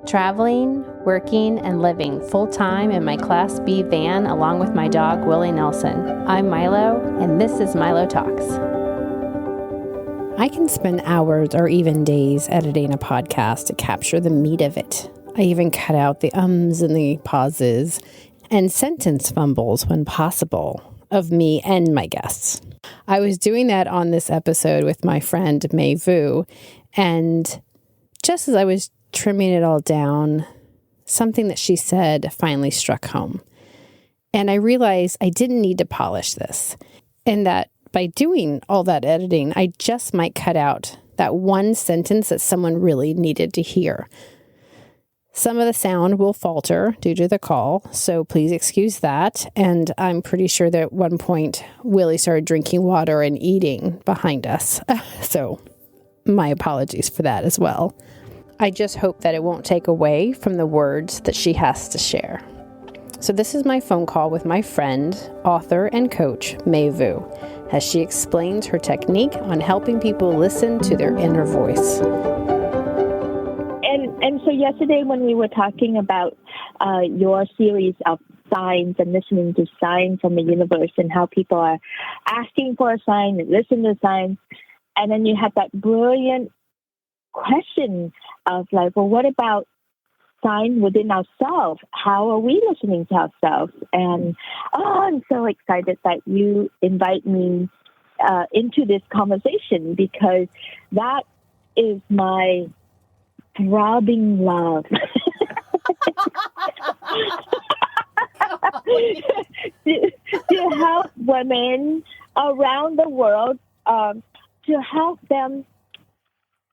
traveling, working, and living full-time in my Class B van along with my dog, Willie Nelson. I'm Milo, and this is Milo Talks. I can spend hours or even days editing a podcast to capture the meat of it. I even cut out the ums and the pauses and sentence fumbles when possible of me and my guests. I was doing that on this episode with my friend Mai Vu, and just as I was trimming it all down, something that she said finally struck home. And I realized I didn't need to polish this, and that by doing all that editing, I just might cut out that one sentence that someone really needed to hear. Some of the sound will falter due to the call, so please excuse that. And I'm pretty sure that at one point, Willie started drinking water and eating behind us. So my apologies for that as well. I just hope that it won't take away from the words that she has to share. So this is my phone call with my friend, author, and coach, Mai Vu, as she explains her technique on helping people listen to their inner voice. And so yesterday when we were talking about your series of signs and listening to signs from the universe and how people are asking for a sign and listen to signs, and then you had that brilliant question of like, well, what about signs within ourselves? How are we listening to ourselves? And I'm so excited that you invite me into this conversation, because that is my throbbing love. to help women around the world, to help them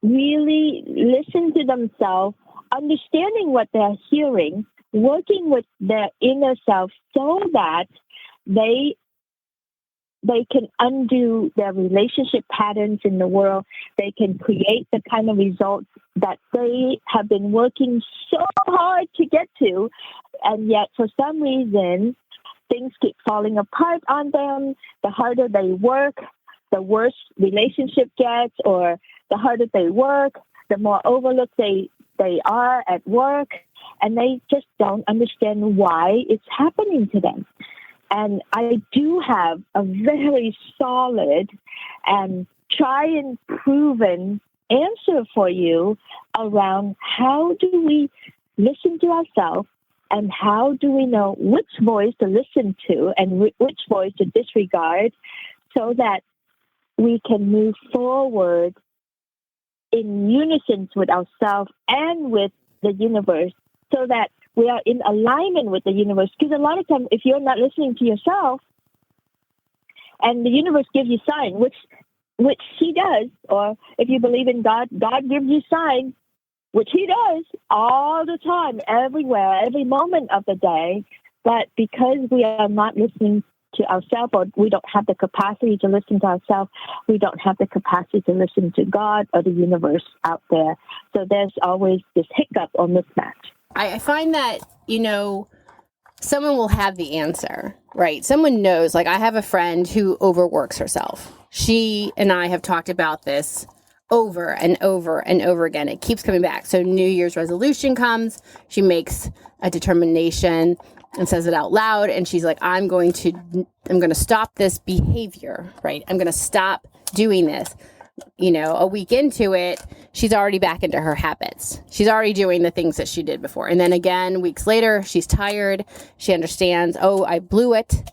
really listen to themselves, understanding what they're hearing, working with their inner self so that they can undo their relationship patterns in the world. They can create the kind of results that they have been working so hard to get to, and yet for some reason things keep falling apart on them. The harder they work, the worse relationship gets, or the harder they work, the more overlooked they are at work, and they just don't understand why it's happening to them. And I do have a very solid and tried and proven answer for you around how do we listen to ourselves, and how do we know which voice to listen to and which voice to disregard, so that we can move forward in unison with ourselves and with the universe, so that we are in alignment with the universe. Because a lot of times, if you're not listening to yourself, and the universe gives you signs, which He does, or if you believe in God, God gives you signs, which He does all the time, everywhere, every moment of the day. But because we are not listening to ourselves, or we don't have the capacity to listen to ourselves, we don't have the capacity to listen to God or the universe out there. So there's always this hiccup or mismatch. I find that, someone will have the answer, right? Someone knows. Like, I have a friend who overworks herself. She and I have talked about this over and over and over again. It keeps coming back. So New Year's resolution comes. She makes a determination and says it out loud. And she's like, I'm going to stop this behavior, right? I'm going to stop doing this. A week into it, she's already back into her habits. She's already doing the things that she did before. And then again, weeks later, she's tired. She understands, oh, I blew it.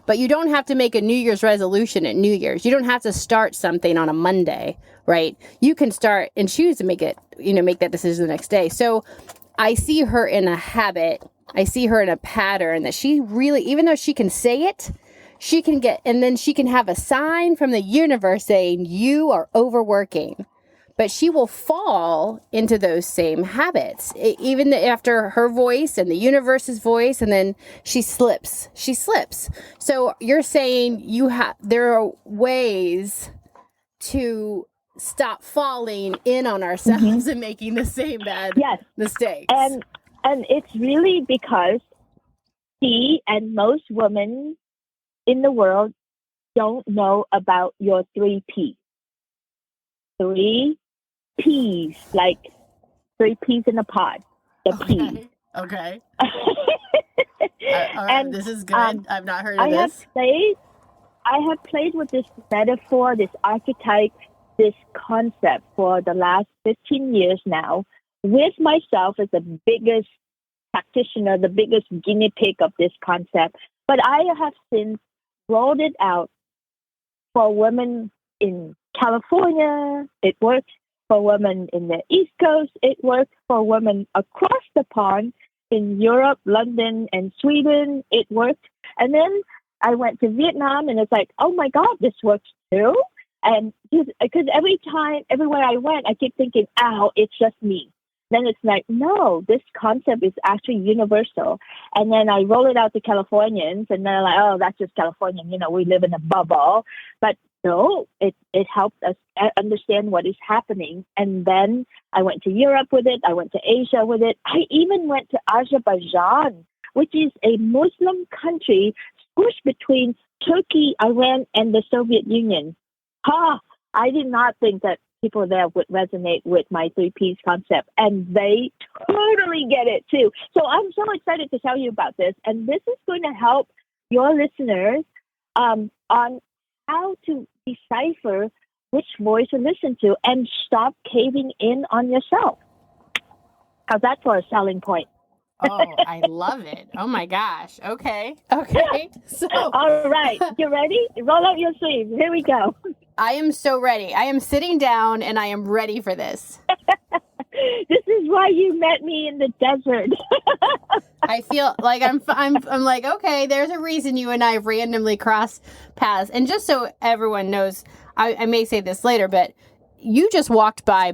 But you don't have to make a New Year's resolution at New Year's. You don't have to start something on a Monday, right? You can start and choose to make it, make that decision the next day. So I see her in a habit. I see her in a pattern that she really, even though she can say it, she can get, and then she can have a sign from the universe saying, you are overworking. But she will fall into those same habits, even after her voice and the universe's voice, and then she slips. So you're saying there are ways to stop falling in on ourselves and making the same bad mistakes. And it's really because she and most women in the world don't know about your 3 P's. 3 P's, like 3 peas in a pod. the P. Okay. And this is good. I've not heard of I have this. played with this metaphor, this archetype, this concept for the last 15 years now, with myself as the biggest practitioner, the biggest guinea pig of this concept. But I have since rolled it out for women in California. It works for women in the East Coast. It works for women across the pond in Europe, London, and Sweden. It worked. And then I went to Vietnam, and it's like, oh my God, this works too. And because everywhere I went, I keep thinking, ow, it's just me. Then it's like, no, this concept is actually universal. And then I roll it out to Californians, and they're like, oh, that's just Californian. We live in a bubble. But no, it helped us understand what is happening. And then I went to Europe with it. I went to Asia with it. I even went to Azerbaijan, which is a Muslim country squished between Turkey, Iran, and the Soviet Union. I did not think that people there would resonate with my 3Ps concept, and they totally get it too. So I'm so excited to tell you about this, and this is going to help your listeners on how to decipher which voice to listen to and stop caving in on yourself. How's that for a selling point? Oh, I love it. Oh my gosh. Okay. So, all right, you ready? Roll out your sleeves. Here we go. I am so ready. I am sitting down and I am ready for this. This is why you met me in the desert. I feel like I'm like, okay, there's a reason you and I randomly cross paths. And just so everyone knows, I may say this later, but you just walked by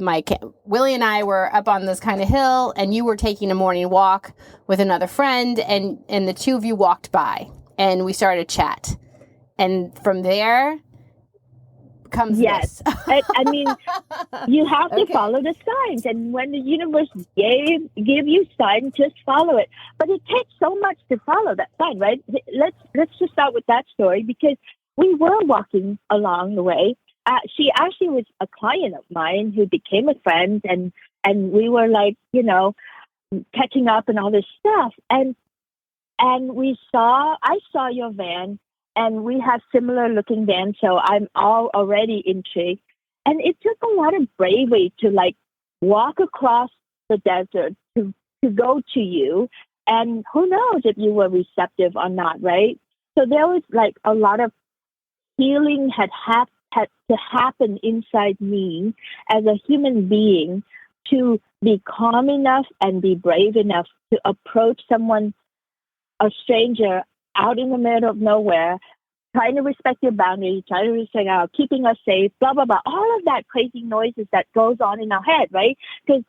Willie and I were up on this kind of hill, and you were taking a morning walk with another friend, and the two of you walked by, and we started to chat. And from there comes this. I mean, you have to follow the signs, and when the universe give you signs, just follow it. But it takes so much to follow that sign, right? Let's just start with that story, because we were walking along the way. She actually was a client of mine who became a friend, and we were like, catching up and all this stuff. And I saw your van, and we have similar looking vans, so I'm already intrigued. And it took a lot of bravery to walk across the desert to go to you. And who knows if you were receptive or not, right? So there was a lot of healing had to happen inside me as a human being to be calm enough and be brave enough to approach someone, a stranger, out in the middle of nowhere, trying to respect your boundaries, trying to respect keeping us safe, blah, blah, blah. All of that crazy noises that goes on in our head, right? Because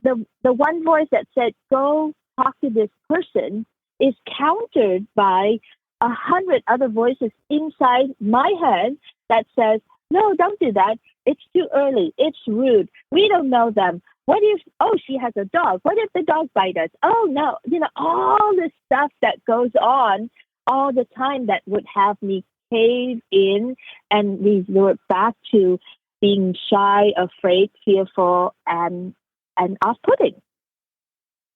the one voice that said, go talk to this person is countered by 100 other voices inside my head that says, no, don't do that. It's too early. It's rude. We don't know them. What if, she has a dog. What if the dog bites us? Oh, no. All this stuff that goes on all the time that would have me cave in and resort back to being shy, afraid, fearful, and off-putting.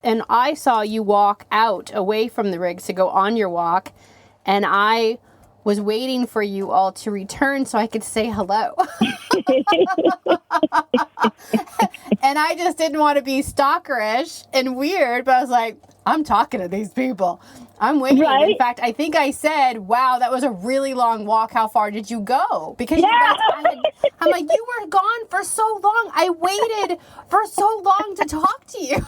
And I saw you walk out away from the rigs to go on your walk, and I was waiting for you all to return so I could say hello. And I just didn't want to be stalkerish and weird, but I was like, I'm talking to these people. I'm waiting. Right? In fact, I think I said, wow, that was a really long walk. How far did you go? Because I'm like, you were gone for so long. I waited for so long to talk to you.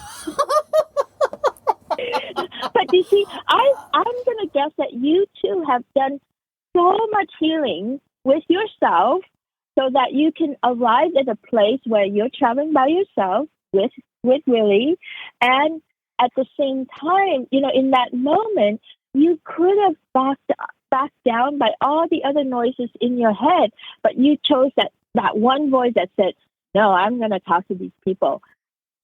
But you see, I'm going to guess that you two have done so much healing with yourself so that you can arrive at a place where you're traveling by yourself with Willie. And at the same time, in that moment, you could have backed down by all the other noises in your head, but you chose that one voice that said, no, I'm going to talk to these people.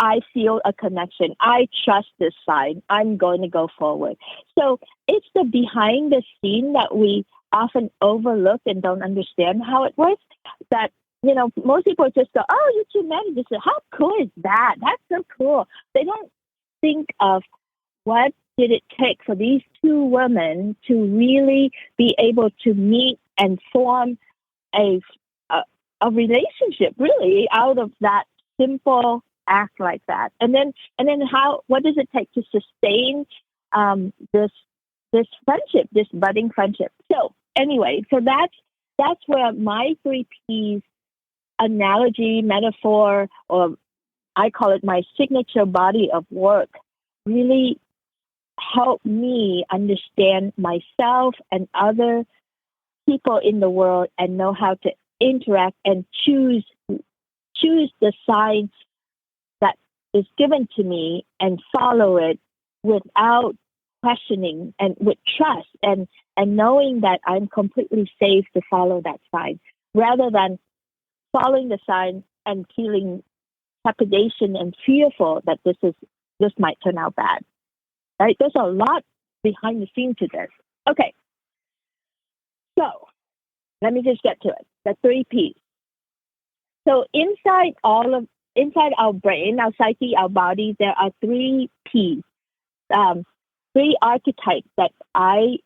I feel a connection. I trust this sign. I'm going to go forward. So it's the behind the scene that we often overlook and don't understand how it works. That, most people just go, oh, you two married. They say, how cool is that? That's so cool. They don't think of what did it take for these two women to really be able to meet and form a a relationship, really, out of that simple act like that. And then what does it take to sustain this friendship, this budding friendship? So anyway, so that's where my 3 Ps analogy, metaphor, or I call it my signature body of work, really help me understand myself and other people in the world and know how to interact and choose the sign that is given to me and follow it without questioning and with trust and knowing that I'm completely safe to follow that sign rather than following the sign and feeling trepidation and fearful that this might turn out bad. Right? There's a lot behind the scenes to this. Okay. So let me just get to it. The 3 Ps. So inside our brain, our psyche, our body, there are 3 Ps, 3 archetypes that I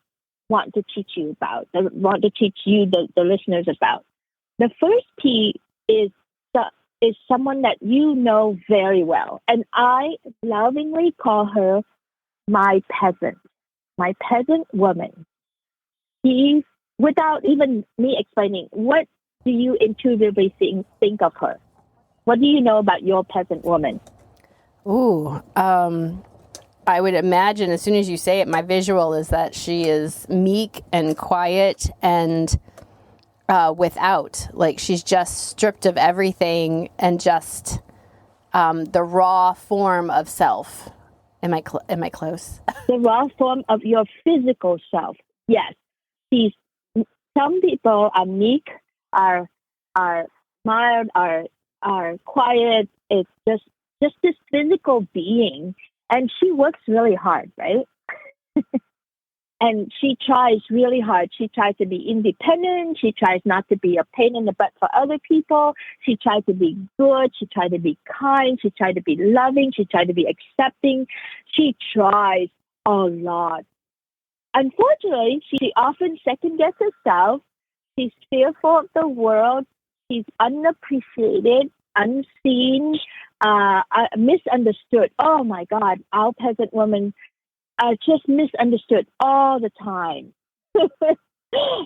want to teach you about. I want to teach you, the listeners, about. The first P is someone that you know very well, and I lovingly call her my peasant woman. She, without even me explaining, what do you intuitively think of her? What do you know about your peasant woman? Ooh, I would imagine as soon as you say it, my visual is that she is meek and quiet and she's just stripped of everything and just the raw form of self. Am I close? The raw form of your physical self. Yes. Some people are meek, are mild, are quiet. It's just this physical being, and she works really hard, right? And she tries really hard. She tries to be independent. She tries not to be a pain in the butt for other people. She tries to be good. She tries to be kind. She tries to be loving. She tries to be accepting. She tries a lot. Unfortunately, she often second guesses herself. She's fearful of the world. She's unappreciated, unseen, misunderstood. Oh my God, our peasant women are just misunderstood all the time.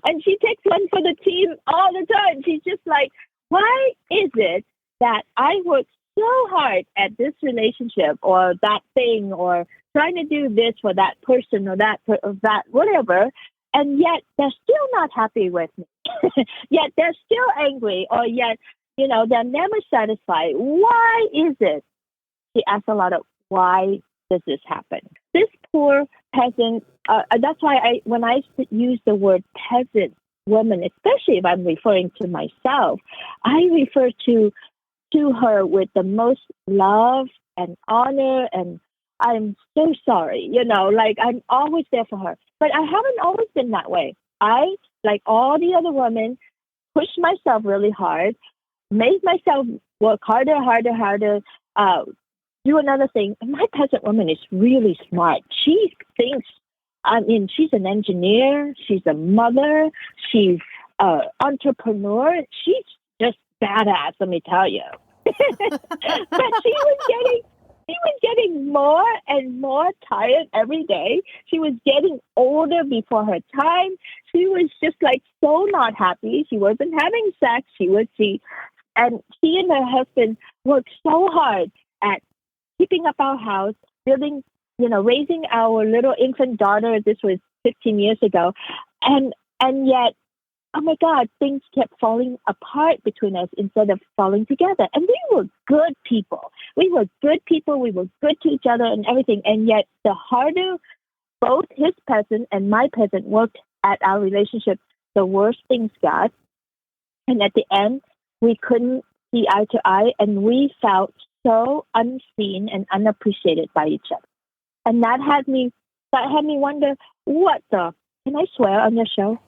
And she takes one for the team all the time. She's just like, why is it that I work so hard at this relationship or that thing or trying to do this for that person or that whatever, and yet they're still not happy with me. Yet they're still angry, or yet, they're never satisfied. Why is it? She asks a lot of why does this happen? This poor peasant, that's why when I use the word peasant woman, especially if I'm referring to myself, I refer to her with the most love and honor, and I'm so sorry, I'm always there for her. But I haven't always been that way. I, like all the other women, pushed myself really hard, made myself work harder, do another thing. And my peasant woman is really smart. She thinks, she's an engineer, she's a mother, she's an entrepreneur. She's just badass, let me tell you. But she was getting more and more tired every day. She was getting older before her time. She was just so not happy. She wasn't having sex. And she and her husband worked so hard at keeping up our house, building, raising our little infant daughter. This was 15 years ago. And yet, oh my God, things kept falling apart between us instead of falling together. And we were good people. We were good to each other and everything. And yet the harder both his peasant and my peasant worked at our relationship, the worse things got. And at the end, we couldn't see eye to eye, and we felt so unseen and unappreciated by each other. And that had me wonder, can I swear on your show?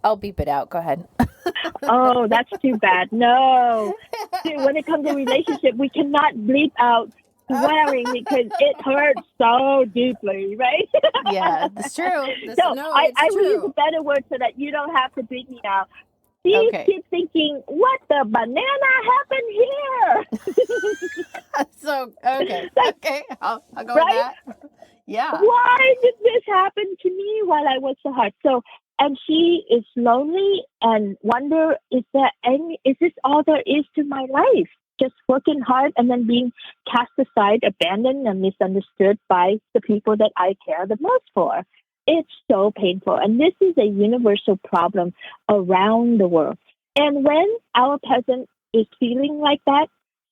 I'll beep it out. Go ahead. Oh, that's too bad. No. See, when it comes to relationship, we cannot bleep out swearing because it hurts so deeply, right? Yeah, it's true. So No, it's I will use a true. better word so that you don't have to beat me out. She Okay. keeps thinking, what the banana happened here? So, okay. Like, Okay. I'll go with right? that. Yeah. Why did this happen to me while I was so hurt? So, and she is lonely and wonder, is this all there is to my life? Just working hard and then being cast aside, abandoned, and misunderstood by the people that I care the most for. It's so painful. And this is a universal problem around the world. And when our peasant is feeling like that,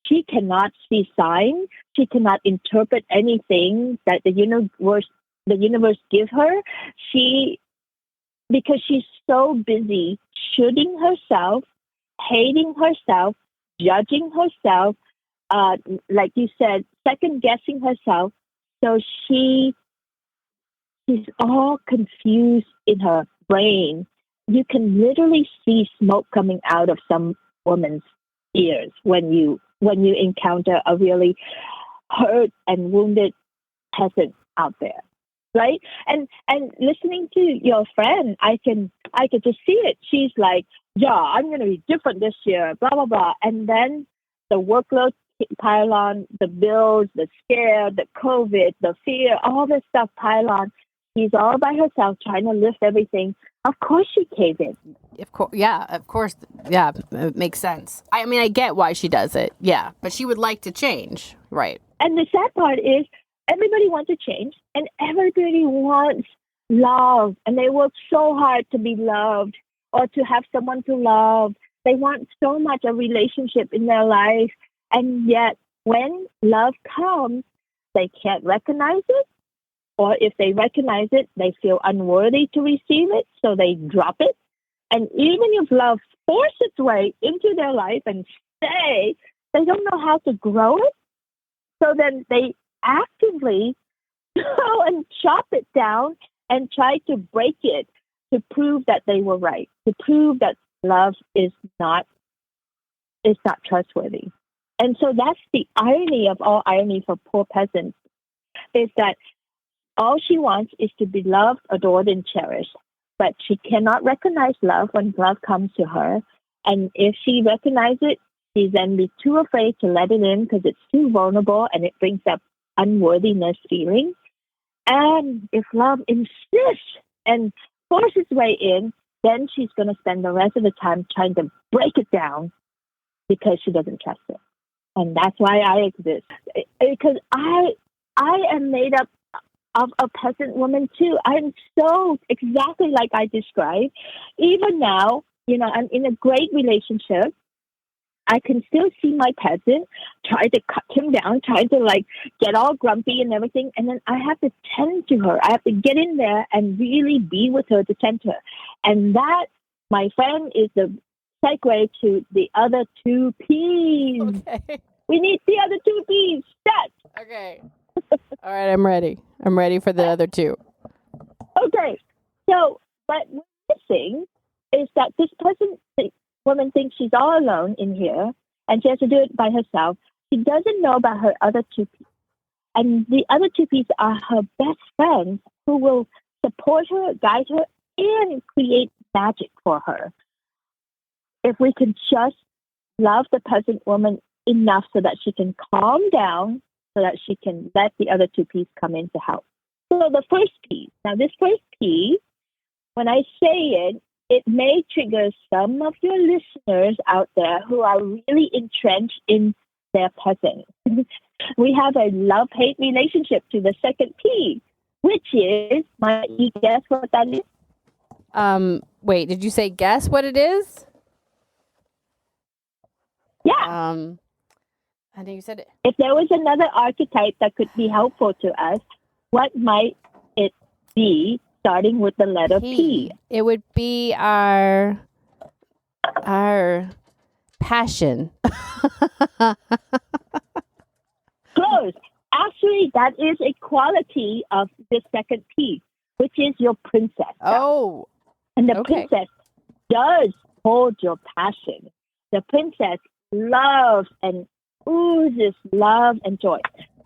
she cannot see signs. She cannot interpret anything that the universe give her. She because she's so busy shooting herself, hating herself, judging herself, uh, like you said, second guessing herself. So she's all confused in her brain. You can literally see smoke coming out of some woman's ears when you encounter a really hurt and wounded peasant out there, right? And listening to your friend, I could just see it. She's like, yeah, I'm going to be different this year, blah blah blah, and then the workload pile on, the bills, the scare, the COVID, the fear, all this stuff pile on. She's all by herself trying to lift everything. Of course, she caved in. Of course. Yeah. Of course. Yeah. It makes sense. I mean, I get why she does it. Yeah. But she would like to change. Right. And the sad part is everybody wants to change and everybody wants love and they work so hard to be loved or to have someone to love. They want so much a relationship in their life. And yet when love comes, they can't recognize it. Or if they recognize it, they feel unworthy to receive it. So they drop it. And even if love forces its way into their life and stay, they don't know how to grow it. So then they actively go and chop it down and try to break it to prove that they were right, to prove that love is not trustworthy. And so that's the irony of all irony for poor peasants is that all she wants is to be loved, adored, and cherished. But she cannot recognize love when love comes to her. And if she recognizes it, she's then be too afraid to let it in because it's too vulnerable and it brings up unworthiness feeling. And if love insists and forces its way in, then she's going to spend the rest of the time trying to break it down because she doesn't trust it. And that's why I exist. Because I am made up of a peasant woman too. I'm so exactly like I described. Even now, I'm in a great relationship. I can still see my peasant try to cut him down, try to like get all grumpy and everything. And then I have to tend to her. I have to get in there and really be with her to tend to her. And that, my friend, is the segue to the other two P's. Okay. We need the other two P's. Set. Okay. All right. I'm ready. I'm ready for the other two. Okay. So, but what's missing is that this woman thinks she's all alone in here and she has to do it by herself. She doesn't know about her other two P's. And the other two P's are her best friends who will support her, guide her, and create magic for her. If we could just love the peasant woman enough so that she can calm down, so that she can let the other two P's come in to help. So the first P. Now this first P, when I say it, it may trigger some of your listeners out there who are really entrenched in their peasant. We have a love-hate relationship to the second P, which is, might you guess what that is? Wait, did you say guess what it is? Yeah. I think you said it. If there was another archetype that could be helpful to us, what might it be starting with the letter P? It would be our passion. Close. Actually, that is a quality of the second P, which is your princess. Oh. And the princess does hold your passion. The princess loves and oozes love and joy.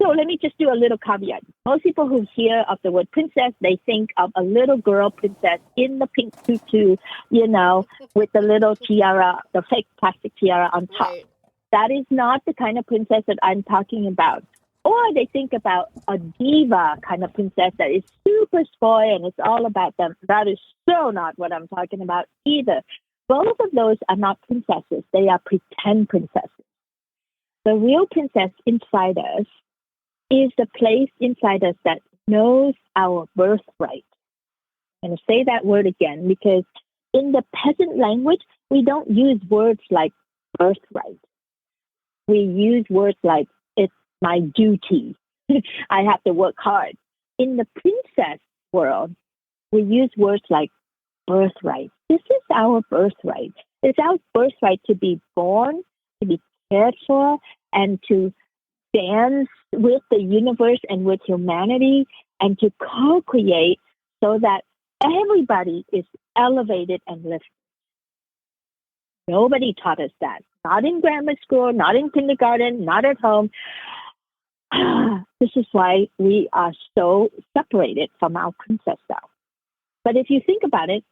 So let me just do a little caveat. Most people who hear of the word princess, they think of a little girl princess in the pink tutu, with the little tiara, the fake plastic tiara on top. Right. That is not the kind of princess that I'm talking about. Or they think about a diva kind of princess that is super spoiled and it's all about them. That is so not what I'm talking about either. Both of those are not princesses. They are pretend princesses. The real princess inside us is the place inside us that knows our birthright. I'm going to say that word again because in the peasant language, we don't use words like birthright. We use words like, it's my duty. I have to work hard. In the princess world, we use words like birthright. This is our birthright. It's our birthright to be born, to be cared for, and to dance with the universe and with humanity and to co-create so that everybody is elevated and lifted. Nobody taught us that. Not in grammar school, not in kindergarten, not at home. This is why we are so separated from our princess self. But if you think about it,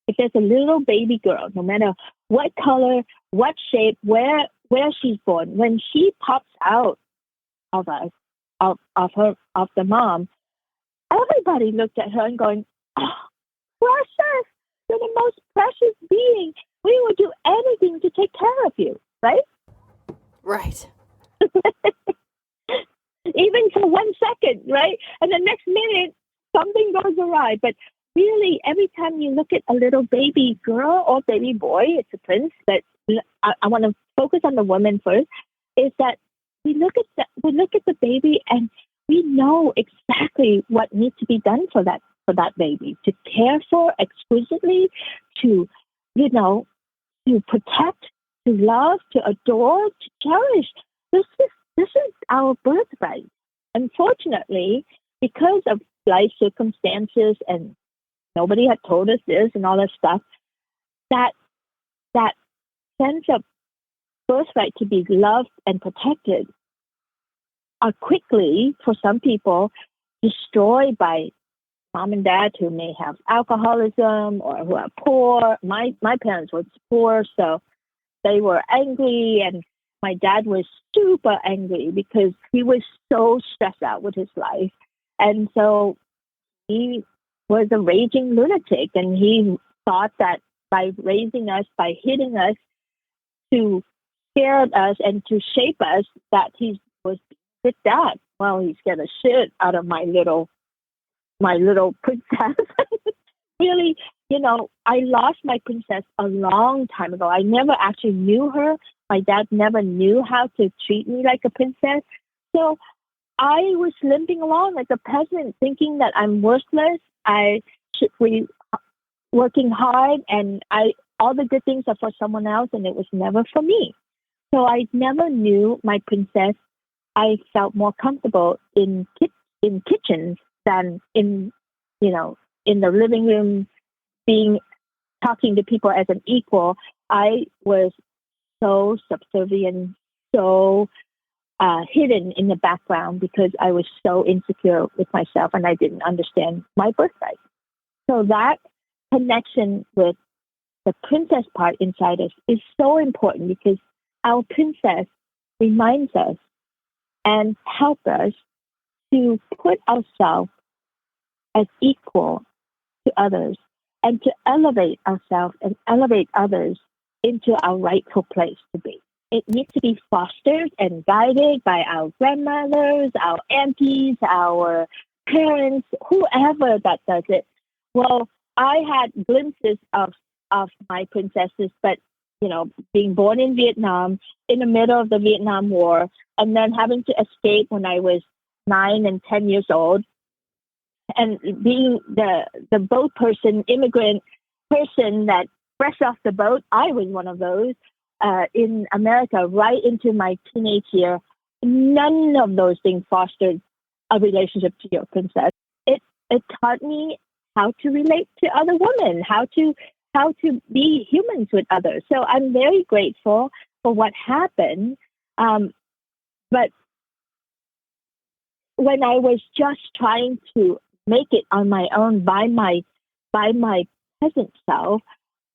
if there's a little baby girl, no matter what color, what shape, where she's born, when she pops out of us, of the mom, everybody looked at her and going, oh, precious, you're the most precious being. We would do anything to take care of you, right? Right. Even for 1 second, right? And the next minute, something goes awry. But really, every time you look at a little baby girl or baby boy, it's a prince, but I want to focus on the woman first, is that we look at the baby and we know exactly what needs to be done for that baby, to care for exquisitely, to to protect, to love, to adore, to cherish. This is our birthright. Unfortunately, because of life circumstances and nobody had told us this and all that stuff, that sense of birthright to be loved and protected are quickly, for some people, destroyed by mom and dad who may have alcoholism or who are poor. My parents were poor, so they were angry, and my dad was super angry because he was so stressed out with his life. And so he was a raging lunatic, and he thought that by raising us, by hitting us, to scare us and to shape us, that he was with that. Well, he scared the shit out of my little princess. Really, I lost my princess a long time ago. I never actually knew her. My dad never knew how to treat me like a princess. So I was limping along like a peasant, thinking that I'm worthless. I should be working hard, and all the good things are for someone else, and it was never for me. So I never knew my princess. I felt more comfortable in kitchens than in the living room, talking to people as an equal. I was so subservient, so hidden in the background because I was so insecure with myself and I didn't understand my birthright. So that connection with the princess part inside us is so important because our princess reminds us and helps us to put ourselves as equal to others and to elevate ourselves and elevate others into our rightful place to be. It needs to be fostered and guided by our grandmothers, our aunties, our parents, whoever that does it. Well, I had glimpses of my princesses, but being born in Vietnam, in the middle of the Vietnam War, and then having to escape when I was 9 and 10 years old, and being the boat person, immigrant person that fresh off the boat, I was one of those in America right into my teenage year. None of those things fostered a relationship to your princess. It taught me how to relate to other women, how to be humans with others. So I'm very grateful for what happened. But when I was just trying to make it on my own by my peasant self,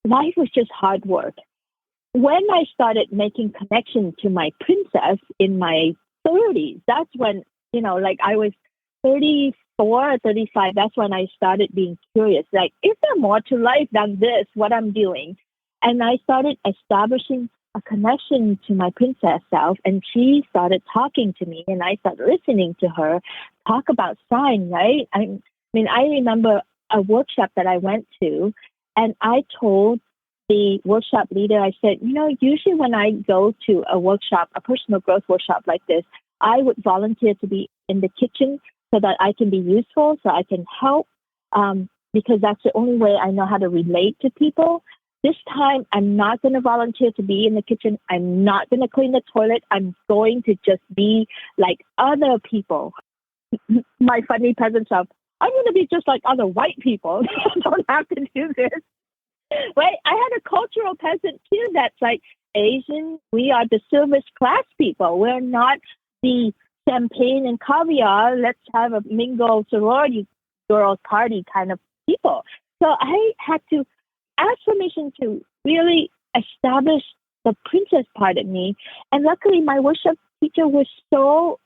life was just hard work. When I started making connection to my princess in my 30s, that's when, like I was 34 or 35, that's when I started being curious. Like, is there more to life than this, what I'm doing? And I started establishing a connection to my princess self, and she started talking to me, and I started listening to her talk about sign, right? I mean, I remember a workshop that I went to, and I told the workshop leader, I said, usually when I go to a workshop, a personal growth workshop like this, I would volunteer to be in the kitchen so that I can be useful, so I can help, because that's the only way I know how to relate to people. This time, I'm not going to volunteer to be in the kitchen. I'm not going to clean the toilet. I'm going to just be like other people. My funny peasant self, I'm going to be just like other white people. I don't have to do this. Right? I had a cultural peasant too that's like, Asian, we are the service class people. We're not the champagne and caviar, let's have a mingle sorority girls party kind of people. So I had to ask permission to really establish the princess part of me. And luckily my worship teacher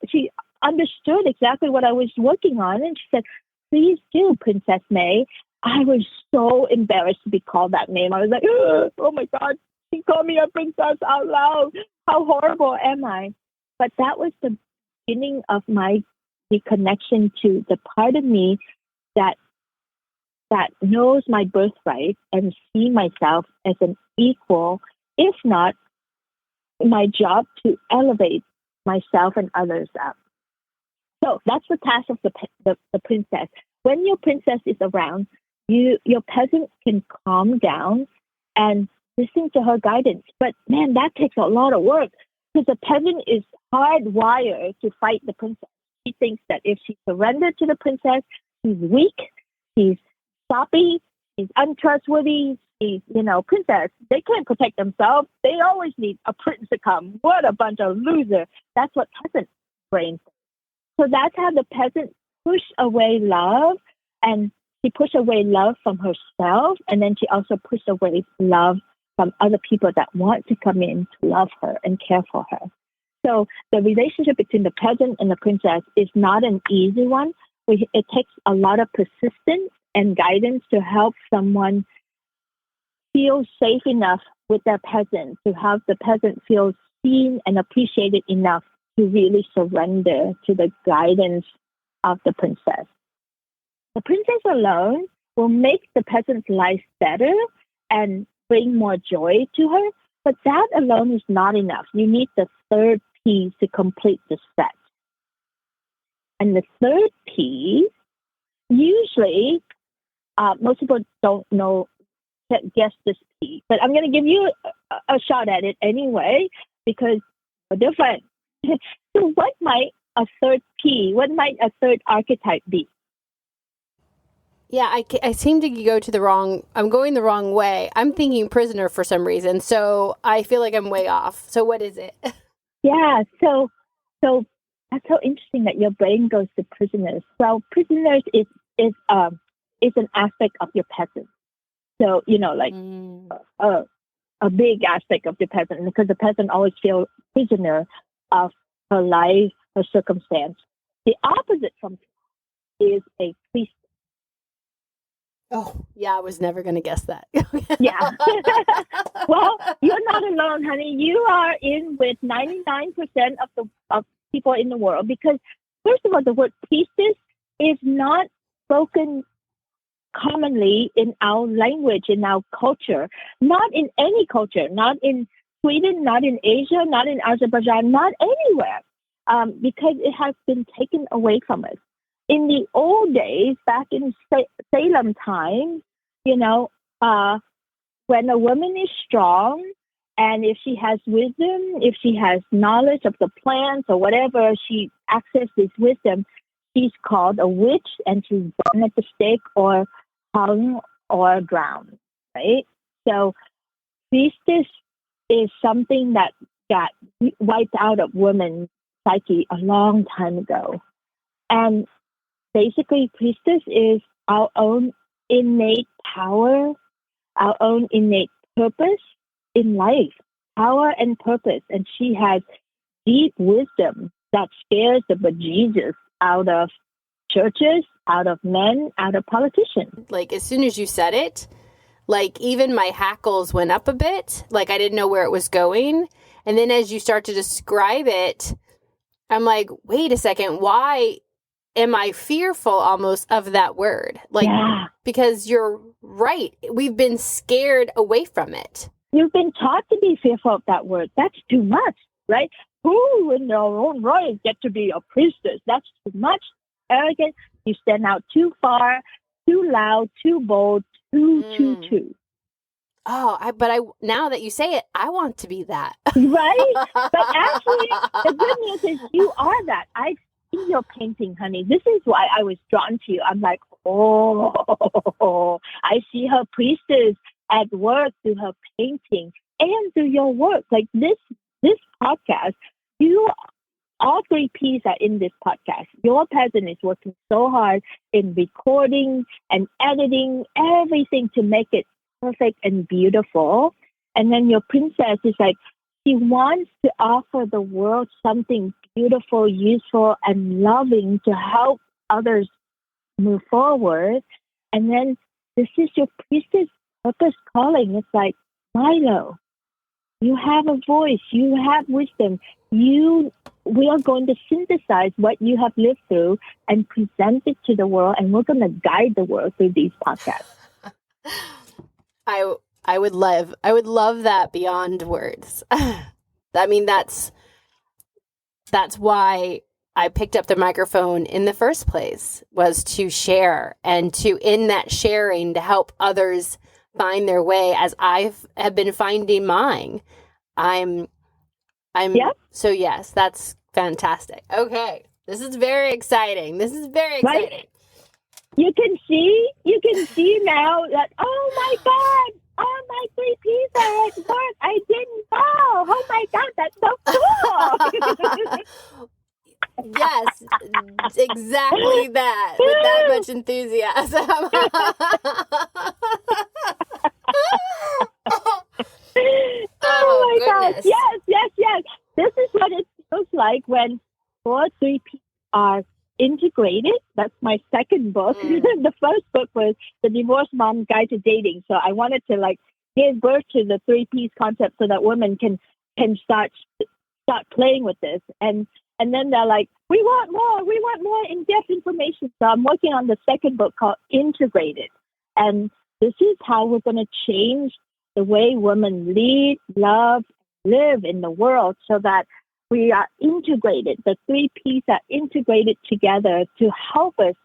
she understood exactly what I was working on. And she said, please do, Princess May. I was so embarrassed to be called that name. I was like, oh my God, she called me a princess out loud. How horrible am I? But that was the beginning of my reconnection to the part of me that knows my birthright and see myself as an equal, if not my job to elevate myself and others up. So that's the task of the princess. When your princess is around, your peasant can calm down and listen to her guidance. But man, that takes a lot of work because the peasant is hardwired to fight the princess. She thinks that if she surrenders to the princess, she's weak, she's sloppy, she's untrustworthy. She's, princess. They can't protect themselves. They always need a prince to come. What a bunch of losers. That's what peasant brains. So that's how the peasant pushed away love, and she pushed away love from herself, and then she also pushed away love from other people that want to come in to love her and care for her. So the relationship between the peasant and the princess is not an easy one. It takes a lot of persistence and guidance to help someone feel safe enough with their peasant, to have the peasant feel seen and appreciated enough to really surrender to the guidance of the princess. The princess alone will make the peasant's life better and bring more joy to her, but that alone is not enough. You need the third piece to complete the set. And the third piece, usually, most people don't know, guess this piece, but I'm going to give you a shot at it anyway, because we're different. So what might a third a third archetype be? Yeah, I seem to go to I'm going the wrong way. I'm thinking prisoner for some reason, so I feel like I'm way off. So what is it? Yeah, so that's so interesting that your brain goes to prisoners. Well, prisoners is an aspect of your peasant. So, like a big aspect of the peasant, because the peasant always feels prisoner of her life, her circumstance. The opposite from is a priest. Oh, yeah, I was never going to guess that. Yeah. Well, you're not alone, honey. You are in with 99% of people in the world, because, first of all, the word priestess is not spoken commonly in our language, in our culture, not in any culture, not in Sweden, not in Asia, not in Azerbaijan, not anywhere, because it has been taken away from us. In the old days, back in Salem time, when a woman is strong, and if she has wisdom, if she has knowledge of the plants or whatever, she accesses this wisdom, she's called a witch, and she's burned at the stake or hung or drowned, right? So priestess is something that got wiped out of women's psyche a long time ago. And basically, priestess is our own innate power, our own innate purpose in life, power and purpose. And she has deep wisdom that scares the bejesus out of churches, out of men, out of politicians. Like, as soon as you said it, like, even my hackles went up a bit. Like, I didn't know where it was going. And then as you start to describe it, I'm like, wait a second, why am I fearful almost of that word? Like, because you're right. We've been scared away from it. You've been taught to be fearful of that word. That's too much, right? Who in their own right get to be a priestess? That's too much. Arrogant. You stand out too far, too loud, too bold, too. Oh, now that you say it, I want to be that. Right? But actually, the good news is you are that. I've seen your painting, honey. This is why I was drawn to you. I'm like, oh, I see her priestess at work through her painting and through your work. Like this podcast, all three P's are in this podcast. Your peasant is working so hard in recording and editing everything to make it perfect and beautiful. And then your princess is like, she wants to offer the world something beautiful, useful, and loving to help others move forward. And then this is your priestess purpose calling. It's like, Milo, you have a voice, you have wisdom. We are going to synthesize what you have lived through and present it to the world, and we're going to guide the world through these podcasts. I would love that beyond words. I mean, that's why I picked up the microphone in the first place, was to share, and to, in that sharing, to help others find their way as I have been finding mine. So yes, that's fantastic. Okay. This is very exciting. Right? You can see now that, oh my God, all my three P's are at work. I didn't know. Oh my God, that's so cool. Yes, exactly that. With that much enthusiasm. Oh my goodness. Gosh. Yes. This is what it feels like when 4 3 P's are integrated. That's my second book. The first book was The Divorced Mom Guide to Dating. So I wanted to give birth to the 3 P's concept so that women can start playing with this. And then they're like, we want more in-depth information. So I'm working on the second book called Integrated. And this is how we're going to change the way women lead, love, live in the world, so that we are integrated. The 3 P's are integrated together to help us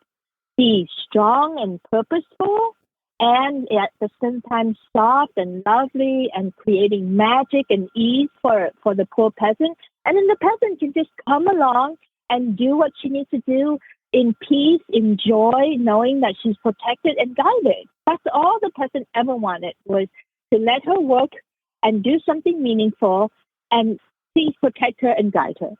be strong and purposeful, and at the same time soft and lovely, and creating magic and ease for the poor peasant. And then the peasant can just come along and do what she needs to do in peace, in joy, knowing that she's protected and guided. That's all the peasant ever wanted, was to let her work and do something meaningful, and please protect her and guide her.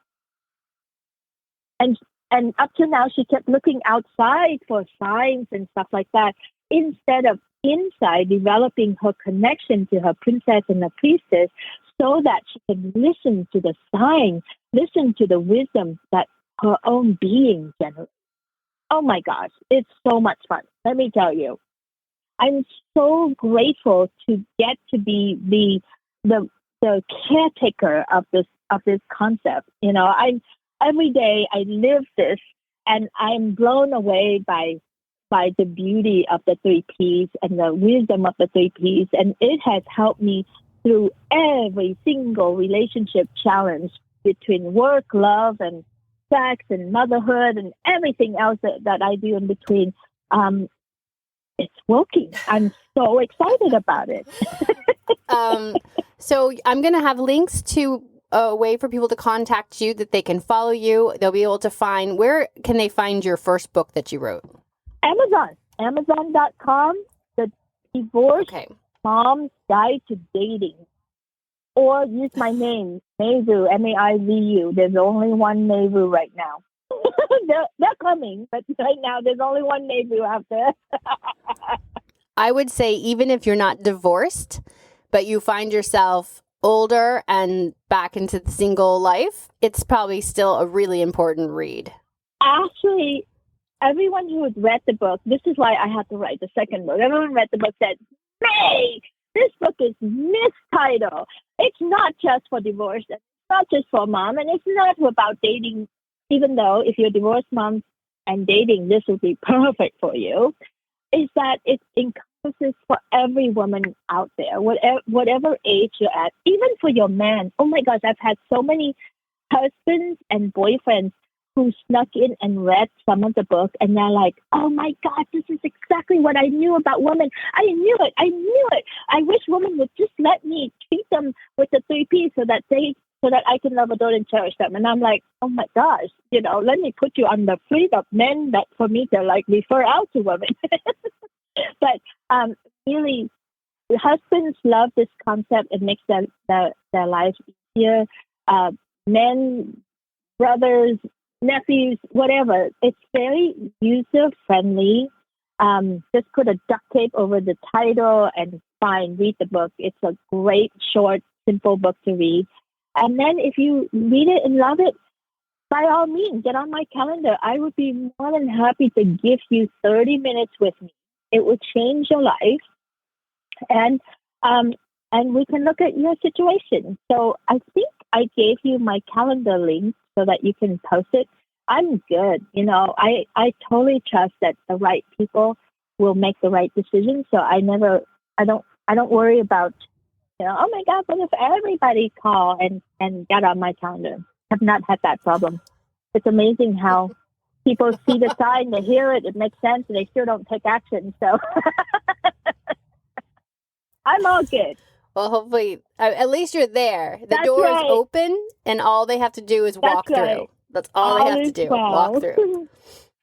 And up to now, she kept looking outside for signs and stuff like that, instead of inside developing her connection to her princess and the priestess, so that she can listen to the signs, listen to the wisdom that her own being generates. Oh my gosh, it's so much fun. Let me tell you. I'm so grateful to get to be the caretaker of this concept. Every day I live this, and I'm blown away by the beauty of the 3 P's and the wisdom of the 3 P's, and it has helped me through every single relationship challenge between work, love, and sex, and motherhood, and everything else that I do in between. It's working. I'm so excited about it. So I'm going to have links to a way for people to contact you, that they can follow you. They'll be able to find, where can they find your first book that you wrote? Amazon.com, The Divorced Mom's Guide to Dating. Or use my name, Mai Vu, Maivu. There's only one Mai Vu right now. They're coming, but right now there's only one Mai Vu out there. I would say even if you're not divorced, but you find yourself older and back into the single life, it's probably still a really important read. Actually, everyone who has read the book, this is why I had to write the second book. Everyone read the book said, May, this book is mistitled. It's not just for divorce. It's not just for mom. And it's not about dating, even though if you're a divorced mom and dating, this would be perfect for you. Is that it encompasses for every woman out there, whatever age you're at, even for your man. Oh my gosh, I've had so many husbands and boyfriends who snuck in and read some of the book, and they're like, oh my God, this is exactly what I knew about women. I knew it. I wish women would just let me treat them with the 3 Ps so that I can love, adore, and cherish them. And I'm like, oh my gosh, let me put you on the fleet of men that for me to like refer out to women. But really, the husbands love this concept. It makes their lives easier. Men, brothers, nephews, whatever. It's very user-friendly. Just put a duct tape over the title and fine, read the book. It's a great, short, simple book to read. And then if you read it and love it, by all means, get on my calendar. I would be more than happy to give you 30 minutes with me. It will change your life. And we can look at your situation. So I think I gave you my calendar link so that you can post it. I'm good. I totally trust that the right people will make the right decision. So I don't worry about, oh my God, what if everybody call and get on my calendar? I've not had that problem. It's amazing how people see the sign, they hear it, it makes sense, and they still don't take action. So I'm all good. Well, hopefully, at least you're there. The That's door right. is open, and all they have to do is walk through. That's all they have to do, walk through.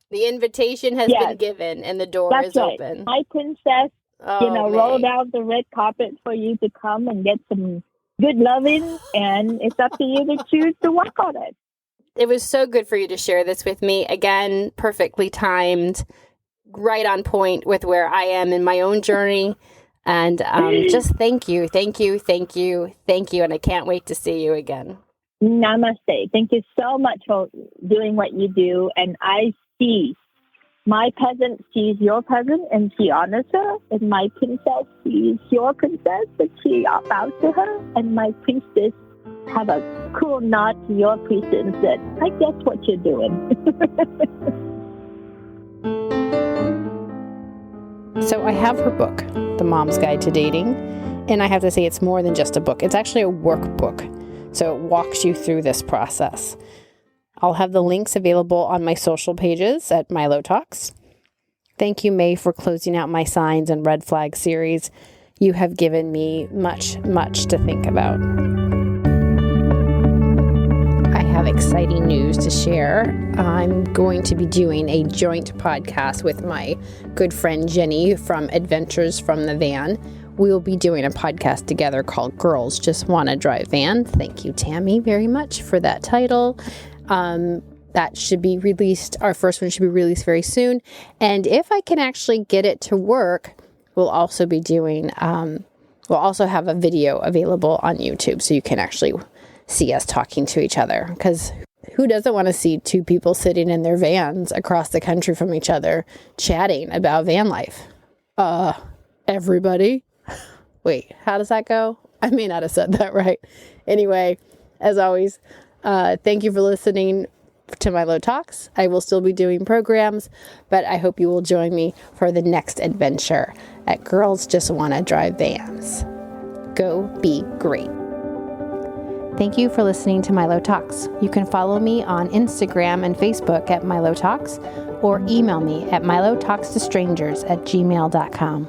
The invitation has been given, and the door is open. My princess, roll out the red carpet for you to come and get some good loving, and it's up to you to choose to walk on it. It was so good for you to share this with me. Again, perfectly timed, right on point with where I am in my own journey. And just thank you. And I can't wait to see you again. Namaste. Thank you so much for doing what you do. And I see my peasant sees your peasant and she honors her. And my princess sees your princess and she bows to her. And my priestess have a cool nod to your priestess and said, I guess what you're doing. So I have her book, The Mom's Guide to Dating, and I have to say it's more than just a book. It's actually a workbook, so it walks you through this process. I'll have the links available on my social pages at Milo Talks. Thank you, Mai, for closing out my signs and red flag series. You have given me much, much to think about. I have exciting news to share. I'm going to be doing a joint podcast with my good friend Jenny from Adventures from the Van. We will be doing a podcast together called Girls Just Want to Drive Van. Thank you, Tammy, very much for that title. That should be released. Our first one should be released very soon. And if I can actually get it to work, we'll also be doing, we'll also have a video available on YouTube so you can actually see us talking to each other, because who doesn't want to see two people sitting in their vans across the country from each other chatting about van life? Everybody. Wait, how does that go? I may not have said that right. Anyway, as always, thank you for listening to Milo Talks. I will still be doing programs, but I hope you will join me for the next adventure at Girls Just Want to Drive Vans. Go be great. Thank you for listening to Milo Talks. You can follow me on Instagram and Facebook at Milo Talks, or email me at milotalkstostrangers@gmail.com.